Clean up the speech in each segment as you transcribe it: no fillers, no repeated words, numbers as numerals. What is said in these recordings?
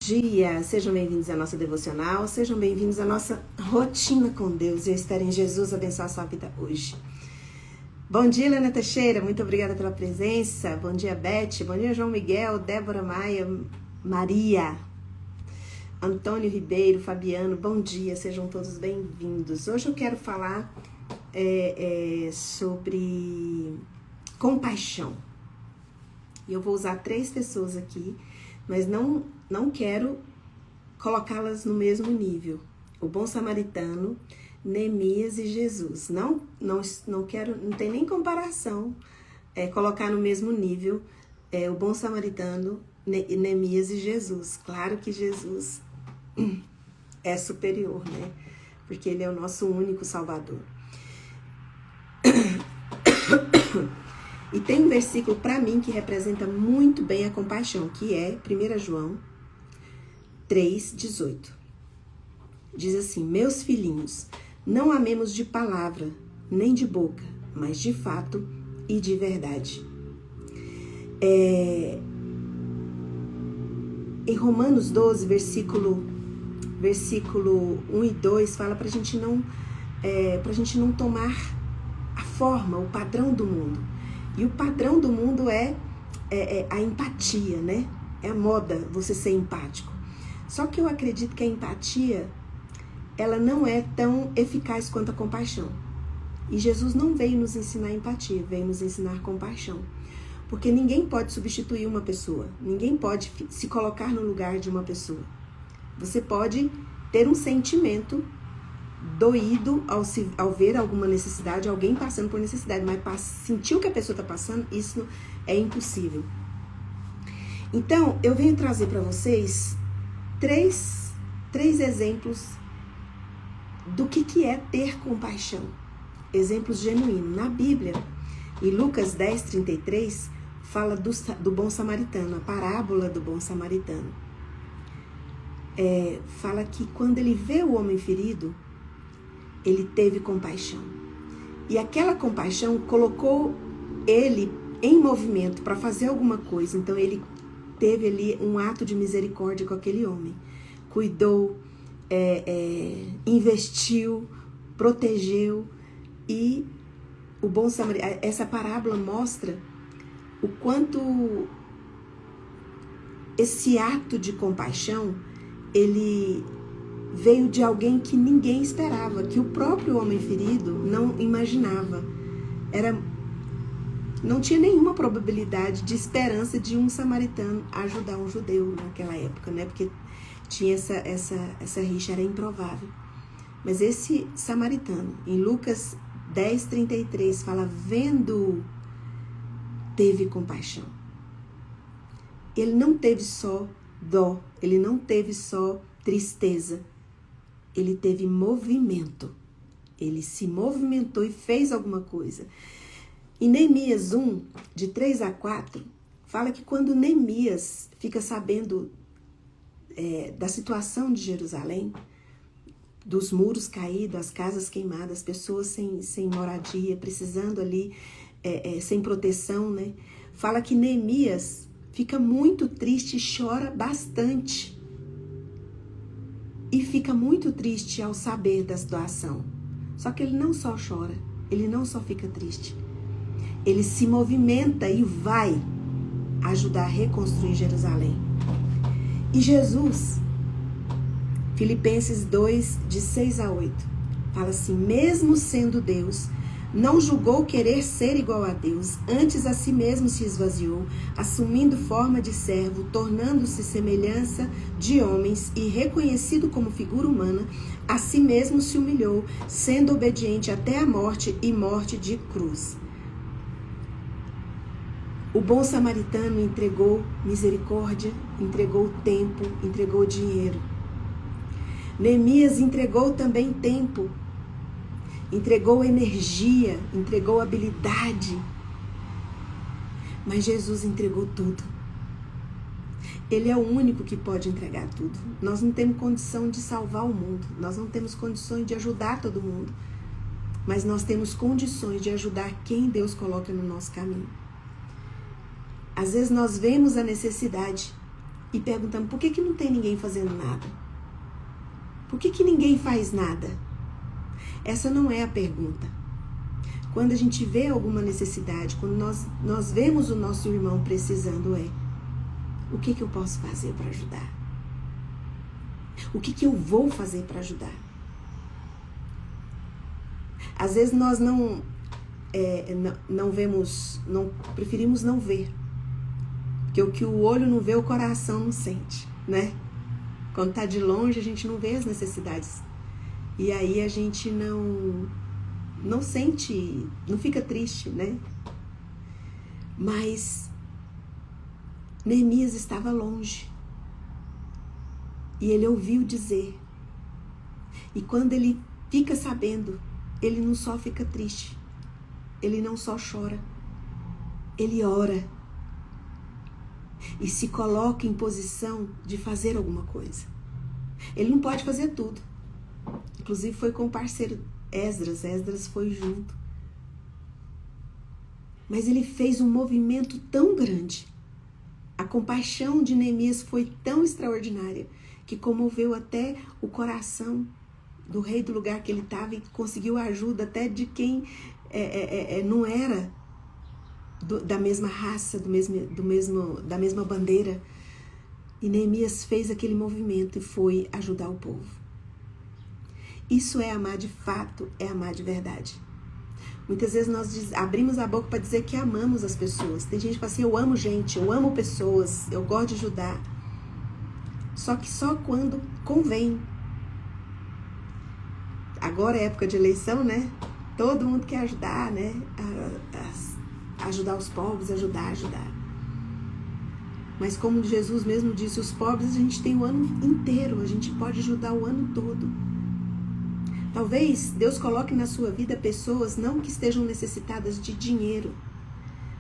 Dia, sejam bem-vindos à nossa devocional, sejam bem-vindos à nossa rotina com Deus. Eu espero em Jesus abençoar a sua vida hoje. Bom dia, Helena Teixeira, muito obrigada pela presença. Bom dia, Beth, bom dia, João Miguel, Débora Maia, Maria, Antônio Ribeiro, Fabiano, bom dia, sejam todos bem-vindos. Hoje eu quero falar sobre compaixão. E eu vou usar 3 pessoas aqui, mas não quero colocá-las no mesmo nível. O bom samaritano, Neemias e Jesus. Não quero, não tem nem comparação colocar no mesmo nível o bom samaritano, Neemias e Jesus. Claro que Jesus é superior, né? Porque ele é o nosso único Salvador. E tem um versículo para mim que representa muito bem a compaixão, que é 1 João 3,18. Diz assim: meus filhinhos, não amemos de palavra, nem de boca, mas de fato e de verdade. Em Romanos 12, versículo 1 e 2, fala pra gente não tomar a forma, o padrão do mundo. E o padrão do mundo é a empatia, né? É a moda você ser empático. Só que eu acredito que a empatia, ela não é tão eficaz quanto a compaixão. E Jesus não veio nos ensinar empatia, veio nos ensinar compaixão. Porque ninguém pode substituir uma pessoa, ninguém pode se colocar no lugar de uma pessoa. Você pode ter um sentimento doído ao ver alguma necessidade, alguém passando por necessidade, mas sentir o que a pessoa está passando, isso é impossível. Então, eu venho trazer para vocês três exemplos do que é ter compaixão. Exemplos genuínos. Na Bíblia, em Lucas 10:33, fala do bom samaritano, a parábola do bom samaritano. Fala que quando ele vê o homem ferido, ele teve compaixão. E aquela compaixão colocou ele em movimento para fazer alguma coisa. Então ele teve ali um ato de misericórdia com aquele homem. Cuidou, investiu, protegeu. E o bom samaritano, essa parábola mostra o quanto esse ato de compaixão, ele veio de alguém que ninguém esperava, que o próprio homem ferido não imaginava. Não tinha nenhuma probabilidade de esperança de um samaritano ajudar um judeu naquela época, né? Porque tinha essa rixa, era improvável. Mas esse samaritano, em Lucas 10:33, fala, vendo, teve compaixão. Ele não teve só dó, ele não teve só tristeza, ele teve movimento. Ele se movimentou e fez alguma coisa. Em Neemias 1, de 3-4, fala que quando Neemias fica sabendo da situação de Jerusalém, dos muros caídos, as casas queimadas, as pessoas sem moradia, precisando ali, sem proteção, né? Fala que Neemias fica muito triste e chora bastante. E fica muito triste ao saber da situação. Só que ele não só chora, ele não só fica triste. Ele se movimenta e vai ajudar a reconstruir Jerusalém. E Jesus, Filipenses 2, de 6-8, fala assim, mesmo sendo Deus, não julgou querer ser igual a Deus, antes a si mesmo se esvaziou, assumindo forma de servo, tornando-se semelhança de homens e reconhecido como figura humana, a si mesmo se humilhou, sendo obediente até a morte e morte de cruz. O bom samaritano entregou misericórdia, entregou tempo, entregou dinheiro. Neemias entregou também tempo, entregou energia, entregou habilidade. Mas Jesus entregou tudo. Ele é o único que pode entregar tudo. Nós não temos condição de salvar o mundo. Nós não temos condições de ajudar todo mundo. Mas nós temos condições de ajudar quem Deus coloca no nosso caminho. Às vezes nós vemos a necessidade e perguntamos: por que não tem ninguém fazendo nada? Por que ninguém faz nada? Essa não é a pergunta. Quando a gente vê alguma necessidade, quando nós vemos o nosso irmão precisando, o que eu posso fazer para ajudar? O que eu vou fazer para ajudar? Às vezes nós não vemos, preferimos não ver. Porque o que o olho não vê, o coração não sente, né? Quando tá de longe, a gente não vê as necessidades. E aí a gente não sente, não fica triste, né? Mas Neemias estava longe. E ele ouviu dizer. E quando ele fica sabendo, ele não só fica triste, ele não só chora, ele ora. E se coloca em posição de fazer alguma coisa. Ele não pode fazer tudo. Inclusive foi com o parceiro Esdras foi junto. Mas ele fez um movimento tão grande. A compaixão de Neemias foi tão extraordinária que comoveu até o coração do rei do lugar que ele estava e conseguiu a ajuda até de quem não era da mesma raça, da mesma bandeira. E Neemias fez aquele movimento e foi ajudar o povo. Isso é amar de fato, é amar de verdade. Muitas vezes nós abrimos a boca para dizer que amamos as pessoas. Tem gente que fala assim: eu amo gente, eu amo pessoas, eu gosto de ajudar. Só que só quando convém. Agora é época de eleição, né? Todo mundo quer ajudar, né? Ajudar os pobres, ajudar. Mas como Jesus mesmo disse, os pobres a gente tem o ano inteiro, a gente pode ajudar o ano todo. Talvez Deus coloque na sua vida pessoas não que estejam necessitadas de dinheiro,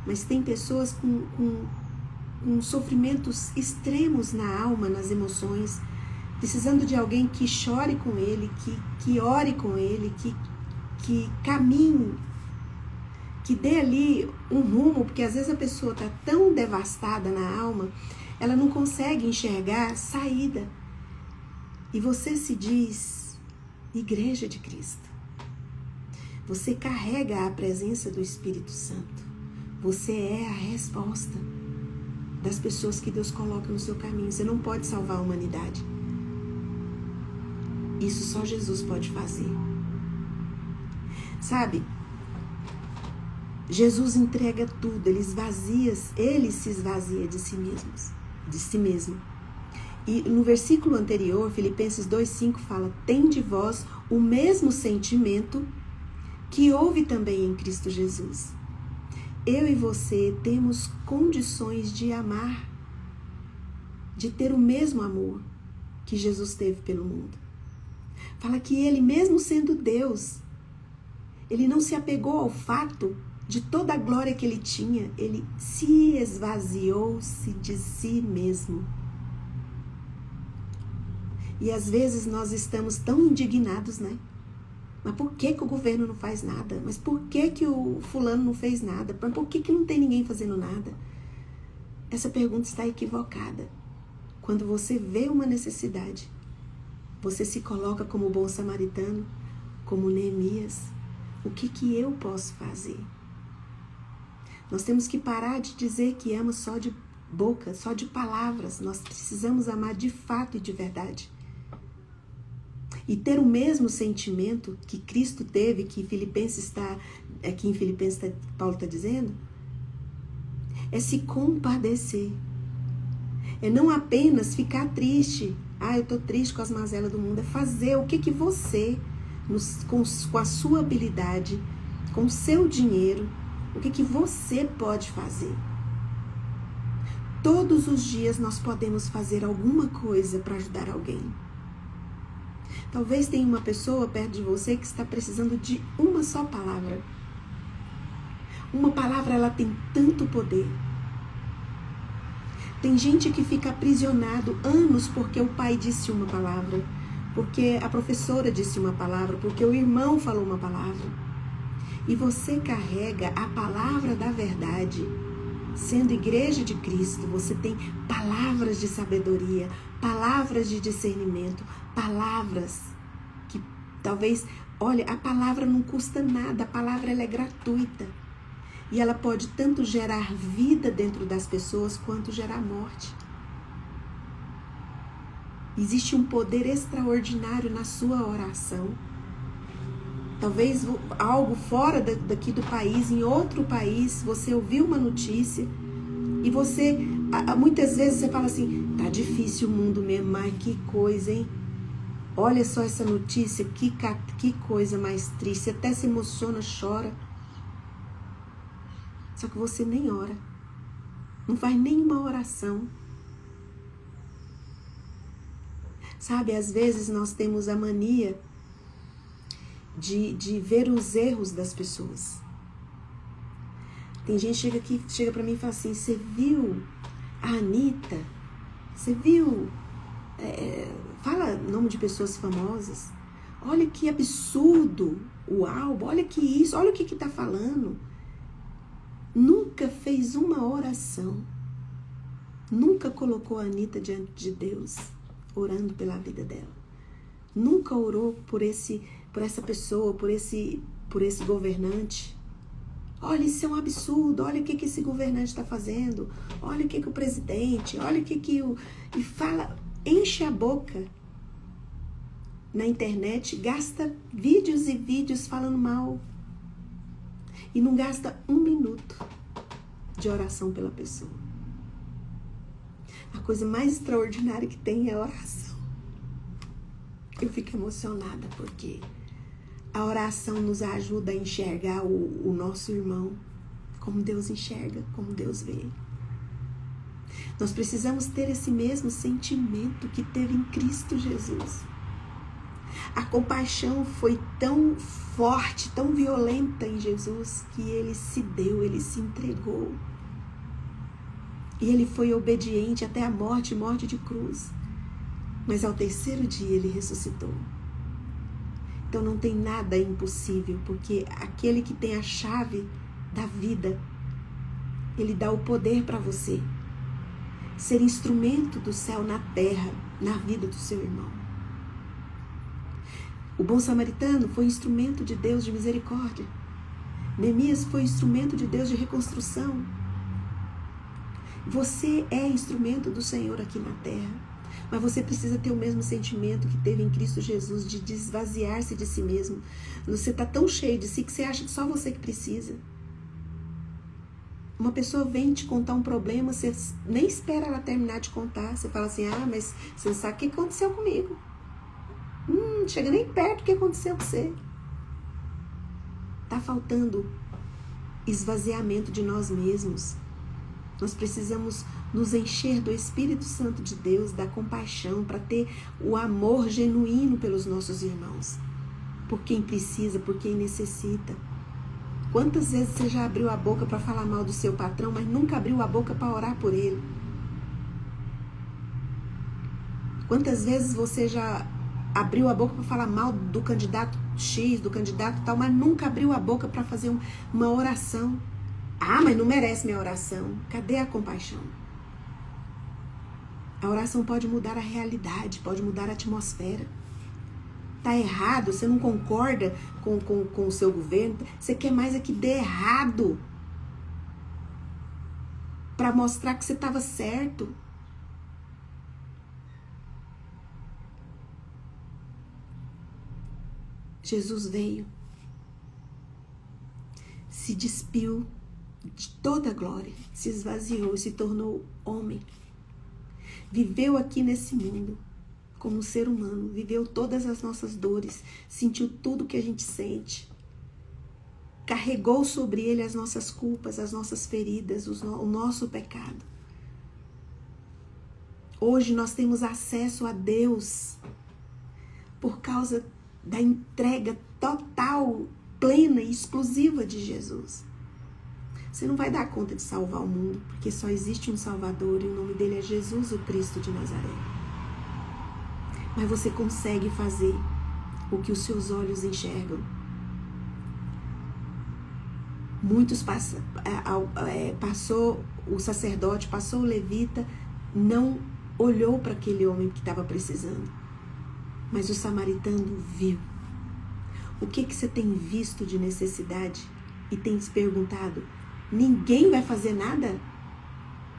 mas tem pessoas com sofrimentos extremos na alma, nas emoções, precisando de alguém que chore com ele, que ore com ele, que caminhe, que dê ali um rumo, porque às vezes a pessoa está tão devastada na alma, ela não consegue enxergar saída. E você se diz Igreja de Cristo. Você carrega a presença do Espírito Santo. Você é a resposta das pessoas que Deus coloca no seu caminho. Você não pode salvar a humanidade. Isso só Jesus pode fazer. Sabe? Jesus entrega tudo, ele se esvazia de si mesmo. E no versículo anterior, Filipenses 2,5 fala: tende vós o mesmo sentimento que houve também em Cristo Jesus. Eu e você temos condições de amar, de ter o mesmo amor que Jesus teve pelo mundo. Fala que ele, mesmo sendo Deus, ele não se apegou ao fato de toda a glória que ele tinha, ele se esvaziou-se de si mesmo. E às vezes nós estamos tão indignados, né? Mas por que o governo não faz nada? Mas por que o fulano não fez nada? Mas por que não tem ninguém fazendo nada? Essa pergunta está equivocada. Quando você vê uma necessidade, você se coloca como bom samaritano, como Neemias. O que eu posso fazer? Nós temos que parar de dizer que ama só de boca, só de palavras. Nós precisamos amar de fato e de verdade. E ter o mesmo sentimento que Cristo teve, que aqui em Filipenses Paulo está dizendo, é se compadecer. É não apenas ficar triste. Eu estou triste com as mazelas do mundo. É fazer o que você, com a sua habilidade, com o seu dinheiro, o que você pode fazer. Todos os dias nós podemos fazer alguma coisa para ajudar alguém. Talvez tenha uma pessoa perto de você que está precisando de uma só palavra. Uma palavra, ela tem tanto poder. Tem gente que fica aprisionado anos porque o pai disse uma palavra, porque a professora disse uma palavra, porque o irmão falou uma palavra. E você carrega a palavra da verdade Sendo igreja de Cristo, você tem palavras de sabedoria, palavras de discernimento, palavras que talvez, olha, a palavra não custa nada, a palavra ela é gratuita. E ela pode tanto gerar vida dentro das pessoas, quanto gerar morte. Existe um poder extraordinário na sua oração. Talvez algo fora daqui do país, em outro país, você ouviu uma notícia e você, muitas vezes você fala assim, tá difícil o mundo mesmo, mas que coisa, hein? Olha só essa notícia, que coisa mais triste, você até se emociona, chora. Só que você nem ora, não faz nenhuma oração. Sabe, às vezes nós temos a mania de ver os erros das pessoas. Tem gente que chega pra mim e fala assim, você viu a Anitta? Você viu? Fala nome de pessoas famosas. Olha que absurdo o álbum, olha que isso, olha o que tá falando. Nunca fez uma oração. Nunca colocou a Anitta diante de Deus, orando pela vida dela. Nunca orou por essa pessoa, por esse governante. Olha, isso é um absurdo, olha o que esse governante está fazendo, olha o que o presidente, olha o que o... E fala, enche a boca na internet, gasta vídeos e vídeos falando mal. E não gasta 1 minuto de oração pela pessoa. A coisa mais extraordinária que tem é a oração. Eu fico emocionada porque a oração nos ajuda a enxergar o nosso irmão como Deus enxerga, como Deus vê. Nós precisamos ter esse mesmo sentimento que teve em Cristo Jesus. A compaixão foi tão forte, tão violenta em Jesus, que ele se deu, ele se entregou. E ele foi obediente até a morte de cruz. Mas ao 3º dia ele ressuscitou. Então não tem nada impossível, porque aquele que tem a chave da vida, ele dá o poder para você ser instrumento do céu na terra, na vida do seu irmão. O bom samaritano foi instrumento de Deus de misericórdia. Neemias foi instrumento de Deus de reconstrução. Você é instrumento do Senhor aqui na terra. Mas você precisa ter o mesmo sentimento que teve em Cristo Jesus, de esvaziar-se de si mesmo. Você está tão cheio de si que você acha que só você que precisa. Uma pessoa vem te contar um problema, você nem espera ela terminar de contar. Você fala assim, mas você não sabe o que aconteceu comigo. Não chega nem perto do que aconteceu com você. Está faltando esvaziamento de nós mesmos. Nós precisamos nos encher do Espírito Santo de Deus, da compaixão, para ter o amor genuíno pelos nossos irmãos. Por quem precisa, por quem necessita. Quantas vezes você já abriu a boca para falar mal do seu patrão, mas nunca abriu a boca para orar por ele? Quantas vezes você já abriu a boca para falar mal do candidato X, do candidato tal, mas nunca abriu a boca para fazer uma oração? Mas não merece minha oração. Cadê a compaixão? A oração pode mudar a realidade, pode mudar a atmosfera. Tá errado, você não concorda com o seu governo, você quer mais é que dê errado para mostrar que você estava certo. Jesus veio, se despiu de toda a glória, se esvaziou, se tornou homem. Viveu aqui nesse mundo como um ser humano, viveu todas as nossas dores, sentiu tudo que a gente sente, carregou sobre ele as nossas culpas, as nossas feridas, o nosso pecado. Hoje nós temos acesso a Deus por causa da entrega total, plena e exclusiva de Jesus. Você não vai dar conta de salvar o mundo, porque só existe um Salvador e o nome dele é Jesus, o Cristo de Nazaré. Mas você consegue fazer o que os seus olhos enxergam. Muitos passou o sacerdote, passou o levita, não olhou para aquele homem que estava precisando. Mas o samaritano viu. O que você tem visto de necessidade e tem se perguntado? Ninguém vai fazer nada?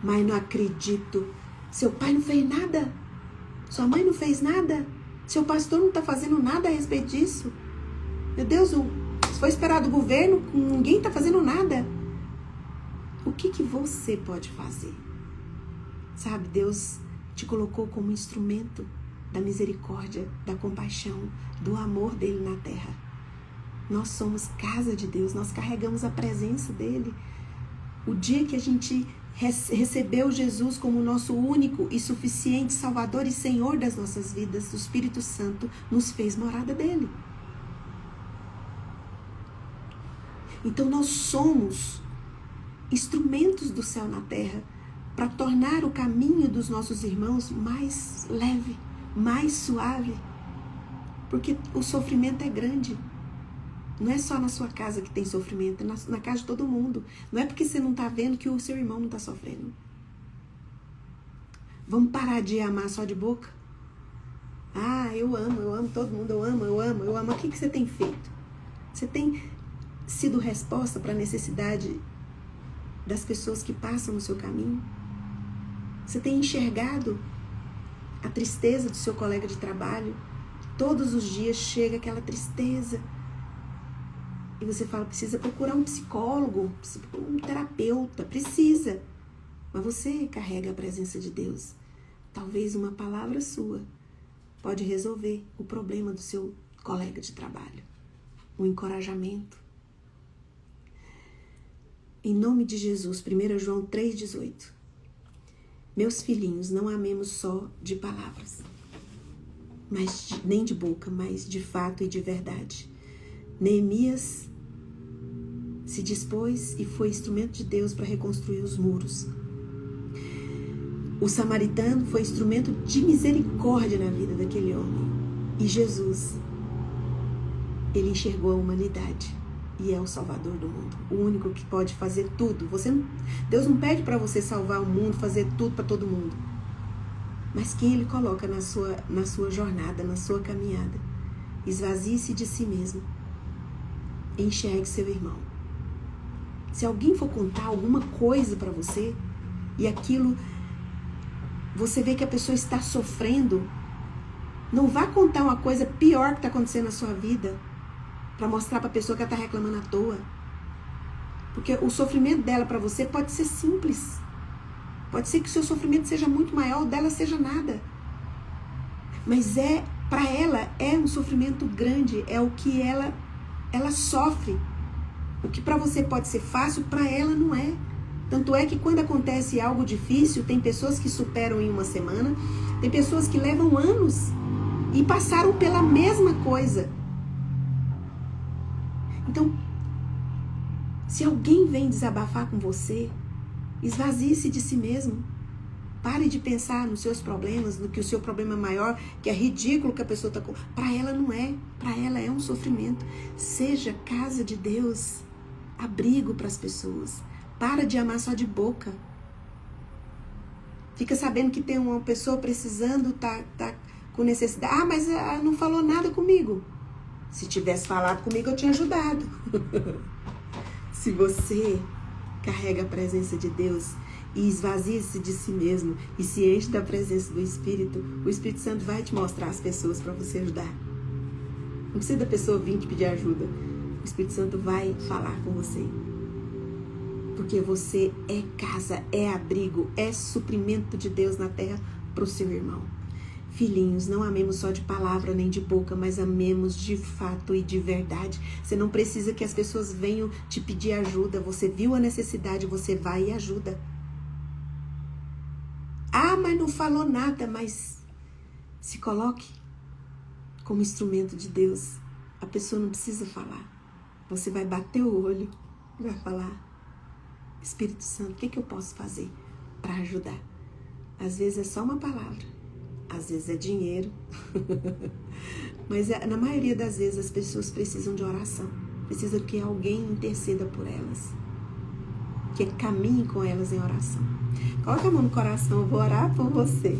Mas não acredito. Seu pai não fez nada? Sua mãe não fez nada? Seu pastor não está fazendo nada a respeito disso? Meu Deus, se foi esperado do governo, ninguém está fazendo nada. O que você pode fazer? Sabe, Deus te colocou como instrumento da misericórdia, da compaixão, do amor dele na terra. Nós somos casa de Deus, nós carregamos a presença dele. O dia que a gente recebeu Jesus como nosso único e suficiente Salvador e Senhor das nossas vidas, o Espírito Santo nos fez morada dele. Então nós somos instrumentos do céu na terra para tornar o caminho dos nossos irmãos mais leve, mais suave, porque o sofrimento é grande. Não é só na sua casa que tem sofrimento, é na casa de todo mundo. Não é porque você não está vendo que o seu irmão não está sofrendo. Vamos parar de amar só de boca? Ah, eu amo todo mundo, eu amo. O que você tem feito? Você tem sido resposta para a necessidade das pessoas que passam no seu caminho? Você tem enxergado a tristeza do seu colega de trabalho? Todos os dias chega aquela tristeza. E você fala, precisa procurar um psicólogo, um terapeuta, precisa. Mas você carrega a presença de Deus. Talvez uma palavra sua pode resolver o problema do seu colega de trabalho. Um encorajamento. Em nome de Jesus, 1 João 3,18. Meus filhinhos, não amemos só de palavras, nem de boca, mas de fato e de verdade. Neemias se dispôs e foi instrumento de Deus para reconstruir os muros. O samaritano foi instrumento de misericórdia na vida daquele homem. E Jesus, ele enxergou a humanidade e é o Salvador do mundo, o único que pode fazer tudo. Deus não pede para você salvar o mundo, fazer tudo para todo mundo, mas quem ele coloca na sua jornada, na sua caminhada. Esvazie-se de si mesmo. Enxergue seu irmão. Se alguém for contar alguma coisa para você e aquilo, você vê que a pessoa está sofrendo, não vá contar uma coisa pior que está acontecendo na sua vida para mostrar para a pessoa que ela está reclamando à toa. Porque o sofrimento dela para você pode ser simples. Pode ser que o seu sofrimento seja muito maior, o dela seja nada. Mas para ela é um sofrimento grande, é o que ela sofre. O que para você pode ser fácil, para ela não é. Tanto é que quando acontece algo difícil, tem pessoas que superam em uma semana, tem pessoas que levam anos e passaram pela mesma coisa. Então, se alguém vem desabafar com você, esvazie-se de si mesmo. Pare de pensar nos seus problemas, no que o seu problema é maior, que é ridículo que a pessoa está com. Para ela não é. Para ela é um sofrimento. Seja casa de Deus, abrigo para as pessoas. Para de amar só de boca. Fica sabendo que tem uma pessoa precisando, tá com necessidade. Ah, mas não falou nada comigo. Se tivesse falado comigo, eu tinha ajudado. Se você carrega a presença de Deus e esvazia-se de si mesmo e se enche da presença do Espírito, o Espírito Santo vai te mostrar as pessoas para você ajudar. Não precisa da pessoa vir te pedir ajuda. O Espírito Santo vai falar com você. Porque você é casa, é abrigo, é suprimento de Deus na terra para o seu irmão. Filhinhos, não amemos só de palavra nem de boca, mas amemos de fato e de verdade. Você não precisa que as pessoas venham te pedir ajuda. Você viu a necessidade, você vai e ajuda. Ah, mas não falou nada, mas se coloque como instrumento de Deus. A pessoa não precisa falar. Você vai bater o olho e vai falar: Espírito Santo, o que eu posso fazer para ajudar? Às vezes é só uma palavra, às vezes é dinheiro, mas na maioria das vezes as pessoas precisam de oração. precisam que alguém interceda por elas, que caminhe com elas em oração. Coloca a mão no coração, eu vou orar por você.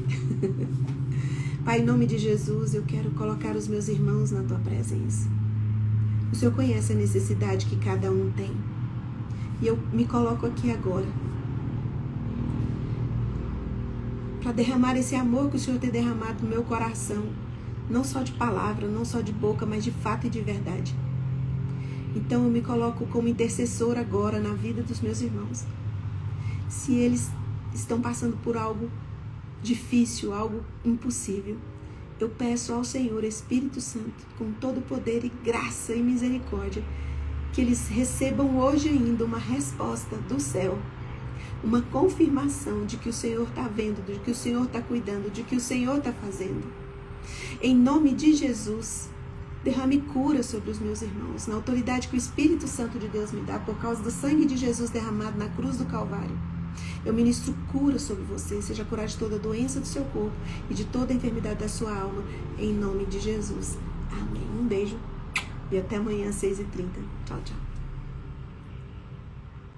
Pai, em nome de Jesus, eu quero colocar os meus irmãos na tua presença. O Senhor conhece a necessidade que cada um tem. E eu me coloco aqui agora para derramar esse amor que o Senhor tem derramado no meu coração. Não só de palavra, não só de boca, mas de fato e de verdade. Então eu me coloco como intercessora agora na vida dos meus irmãos. Se eles estão passando por algo difícil, algo impossível, eu peço ao Senhor, Espírito Santo, com todo poder e graça e misericórdia, que eles recebam hoje ainda uma resposta do céu, uma confirmação de que o Senhor está vendo, de que o Senhor está cuidando, de que o Senhor está fazendo. Em nome de Jesus, derrame cura sobre os meus irmãos, na autoridade que o Espírito Santo de Deus me dá, por causa do sangue de Jesus derramado na cruz do Calvário. Eu ministro cura sobre você, seja curado de toda doença do seu corpo e de toda enfermidade da sua alma, em nome de Jesus. Amém. Um beijo e até amanhã às 6h30. Tchau, tchau.